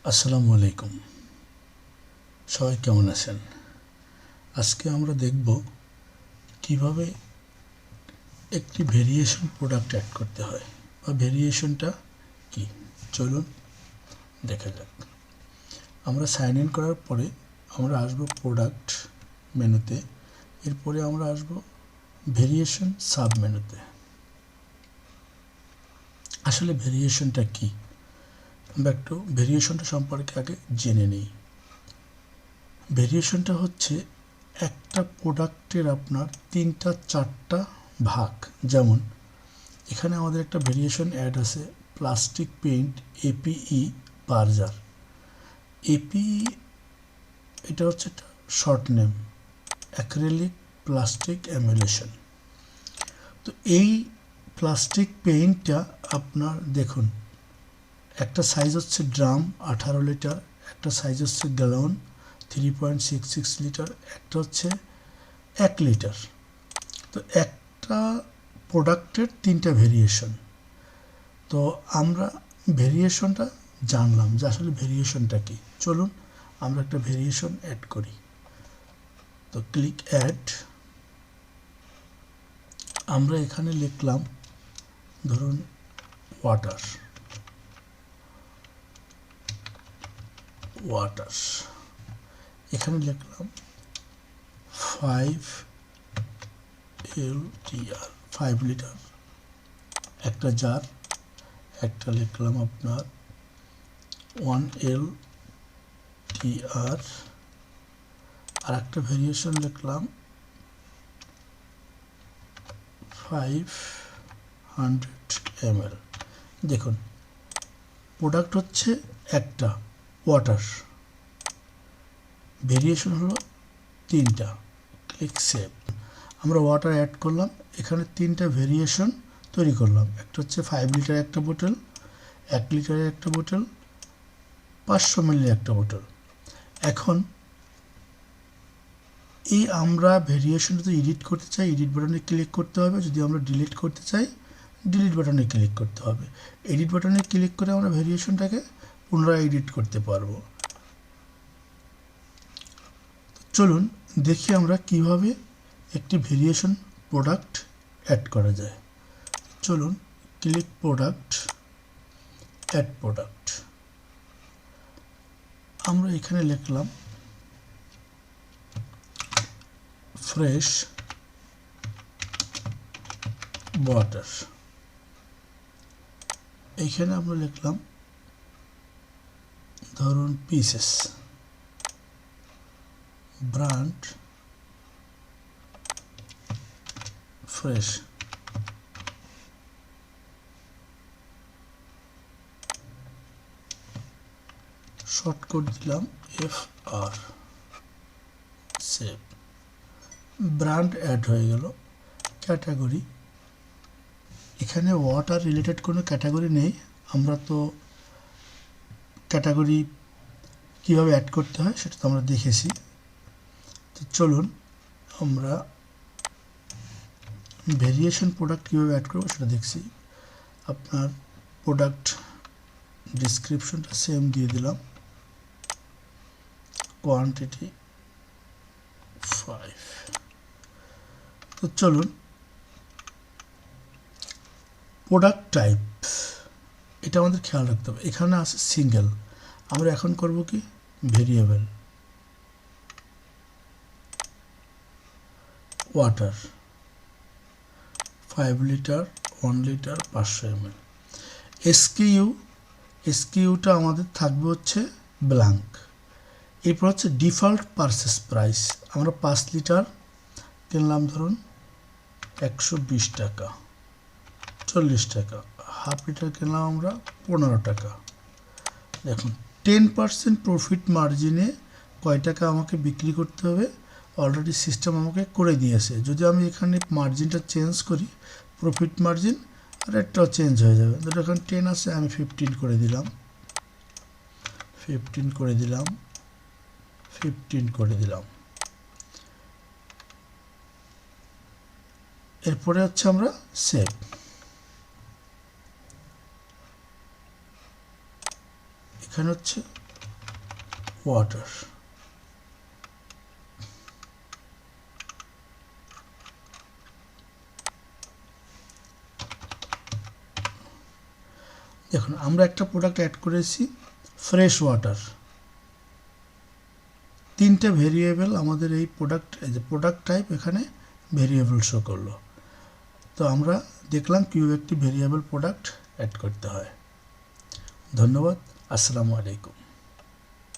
আসসালামু আলাইকুম। সবাই কেমন আছেন? আজকে আমরা দেখব কিভাবে একটি ভেরিয়েশন প্রোডাক্ট অ্যাড করতে হয় বা ভেরিয়েশনটা কি। চলুন দেখা যাক। আমরা সাইন ইন করার পরে আমরা আসব প্রোডাক্ট মেনুতে, এরপরে আমরা আসব ভেরিয়েশন সাব মেনুতে। আসলে ভেরিয়েশনটা কি, আমরা একটু ভেরিয়েশনটা সম্পর্কে আগে জেনে নিই। ভেরিয়েশনটা হচ্ছে একটা প্রোডাক্টের আপনার 3-4টা ভাগ। যেমন এখানে আমাদের একটা ভেরিয়েশন অ্যাড আছে, প্লাস্টিক পেইন্ট এপিই বার্জার। এপিই এটা হচ্ছে একটা short name, acrylic plastic emulation. তো এই প্লাস্টিক পেইন্টটা আপনার দেখুন, একটা সাইজ হচ্ছে ড্রাম 18 লিটার, একটা সাইজ হচ্ছে গ্যালন 3.66 লিটার, একটা হচ্ছে 1 লিটার। তো একটা প্রোডাক্টের 3টা ভেরিয়েশন। তো আমরা ভেরিয়েশনটা জানলাম যে আসলে ভেরিয়েশনটা কি। চলুন আমরা একটা ভেরিয়েশন অ্যাড করি। তো ক্লিক অ্যাড। আমরা এখানে লিখলাম ধরুন ওয়াটার। এখানে লিখলাম 5 LTR 5 লিটার, একটা জার। একটা লিখলাম আপনার 1 LTR, আর একটা ভেরিয়েশন লিখলাম 500 ml। দেখুন প্রোডাক্ট হচ্ছে একটা, ওয়াটার, ভেরিয়েশন হলো 3টা। Click save. আমরা ওয়াটার অ্যাড করলাম, এখানে 3টা ভেরিয়েশন তৈরি করলাম। একটা হচ্ছে 5 লিটার একটা বোতল, 1 লিটারের একটা বোতল, 500 মিলি একটা বোতল। এখন এই আমরা ভেরিয়েশন যদি এডিট করতে চাই, এডিট বাটনে ক্লিক করতে হবে। যদি আমরা ডিলিট করতে চাই, ডিলিট বাটনে ক্লিক করতে হবে। এডিট বাটনে ক্লিক করে আমরা ভেরিয়েশনটাকে পুনরায় এডিট করতে পারবো। চলুন দেখি আমরা কিভাবে একটি ভেরিয়েশন প্রোডাক্ট অ্যাড করা যায়। চলুন ক্লিক প্রোডাক্ট, অ্যাড প্রোডাক্ট। আমরা এখানে লিখলাম ফ্রেশ ওয়াটার। এইখানে আমরা লিখলাম ধরুন pieces, brand fresh. Short code দিলাম FR, সেভ। ব্র্যান্ড অ্যাড হয়ে গেল। ক্যাটাগরি, এখানে ওয়াটার রিলেটেড কোনো ক্যাটাগরি নেই। আমরা তো ক্যাটাগরি কীভাবে অ্যাড করতে হয় সেটা তো আমরা দেখেছি। তো চলুন আমরা ভেরিয়েশন প্রোডাক্ট কীভাবে অ্যাড করবো সেটা দেখছি। আপনার প্রোডাক্ট ডিসক্রিপশনটা সেম দিয়ে দিলাম, কোয়ান্টিটি 5। তো চলুন প্রোডাক্ট টাইপ, এটা আমাদের খেয়াল রাখতে হবে। এখানে আছে সিঙ্গেল, আমরা এখন করব কি variable. Water 5 litre, 1 litre, 500 ml। এসকিউটা আমাদের থাকবে হচ্ছে ব্ল্যাঙ্ক। এরপর হচ্ছে ডিফল্ট পারচেস প্রাইস। আমরা 5 লিটার কিনলাম ধরুন 120 টাকা, 40 টাকা। হাফ লিটার কিনলাম আমরা 15 টাকা। দেখুন 10% প্রফিট মার্জিনে কয় টাকা আমাকে বিক্রি করতে হবে অলরেডি সিস্টেম আমাকে করে দিয়েছে। যদি আমি এখানে মার্জিনটা চেঞ্জ করি, প্রফিট মার্জিন রেটটাও চেঞ্জ হয়ে যাবে। ধরো এখন 10 আছে, আমি 15 করে দিলাম, 15 করে দিলাম, 15 করে দিলাম। এরপরে হচ্ছে আমরা সেভ। এখানে হচ্ছে ওয়াটার। দেখুন আমরা একটা প্রোডাক্ট অ্যাড করেছি ফ্রেশ ওয়াটার। তিনটে ভেরিয়েবল আমাদের এই প্রোডাক্ট টাইপ এখানে ভেরিয়েবল শো করলো। তো আমরা দেখলাম কীভাবে একটি ভেরিয়েবল প্রোডাক্ট অ্যাড করতে হয়। ধন্যবাদ। আসসালামু আলাইকুম।